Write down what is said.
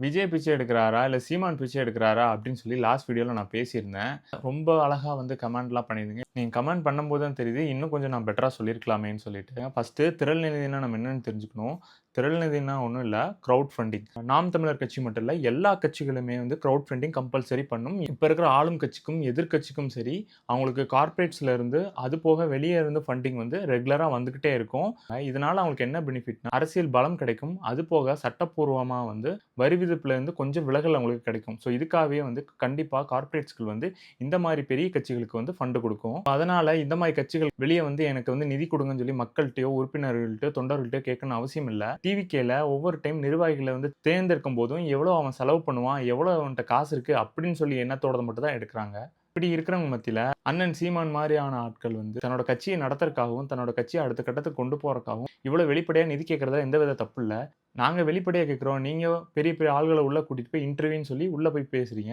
விஜய் பிச்சை எடுக்கிறாரா? இல்ல சீமான் பிச்சை எடுக்கிறாரா? அப்படின்னு சொல்லி லாஸ்ட் வீடியோல நான் பேசியிருந்தேன். ரொம்ப அழகா வந்து கமெண்ட்லாம் பண்ணியிருந்தீங்க. நீங்க கமெண்ட் பண்ணும்போது தான் தெரியுது, இன்னும் கொஞ்சம் நான் பெட்டரா சொல்லியிருக்கலாமேன்னு சொல்லிட்டு. ஃபர்ஸ்ட்டு திரள் நிதினா நம்ம என்னன்னு தெரிஞ்சுக்கணும். திரள் நிதினா ஒண்ணும் இல்ல, கிரவுட் ஃபண்டிங். நாம் தமிழர் கட்சி மட்டும் இல்ல, எல்லா கட்சிகளுமே வந்து கிரவுட் ஃபண்டிங் கம்பல்சரி பண்ணும். இப்ப இருக்கிற ஆளும் கட்சிக்கும், எதிர்க்கட்சிக்கும் சரி, அவங்களுக்கு கார்ப்பரேட்ஸ்ல இருந்து, அது போக வெளிய இருந்து ஃபண்டிங் வந்து ரெகுலரா வந்துகிட்டே இருக்கும். இதனால அவங்களுக்கு என்ன பெனிஃபிட்னா, அரசியல் பலம் கிடைக்கும். அது போக சட்டப்பூர்வமா வந்து வரி விதிப்புலேருந்து கொஞ்சம் விலகல் அவங்களுக்கு கிடைக்கும். ஸோ இதுக்காகவே வந்து கண்டிப்பா கார்ப்பரேட்ஸ்கள் வந்து இந்த மாரி பெரிய கட்சிகளுக்கு வந்து ஃபண்ட் குடுக்கும். அதனால இந்த மாரி கட்சிகள் வெளிய வந்து எனக்கு வந்து நிதி குடுங்கன்னு சொல்லி மக்கள்ட்டயோ, உறுப்பினர்கள்ட்டயோ, தொண்டர்கள்ட்டயோ கேட்கணும்னு அவசியம் இல்ல. டிவிகேல ஒவ்வொரு டைம் நிர்வாகிகள வந்து தேர்ந்தெடுக்கும் போதும் எவ்வளோ அவன் செலவு பண்ணுவான், எவ்வளோ அவன்ட்ட காசு இருக்கு அப்படின்னு சொல்லி எண்ணத்தோட மட்டும் தான் எடுக்குறாங்க. இப்படி இருக்கிறவங்க மத்தியில அண்ணன் சீமான் மாரியான ஆட்கள் வந்து தன்னோட கட்சிய நடத்துறதுக்காகவும், தன்னோட கட்சிய அடுத்த கட்டத்துக்கு கொண்டு போறதுக்காகவும் இவ்வளோ வெளிப்படையா நிதி கேட்கிறதுல எந்தவித தப்பு இல்ல. நாங்க வெளிப்படையா கேட்கிறோம். நீங்க பெரிய பெரிய ஆள்கள உள்ள கூட்டிட்டு போய் இன்டர்வியூன்னு சொல்லி உள்ள போய் பேசுறீங்க.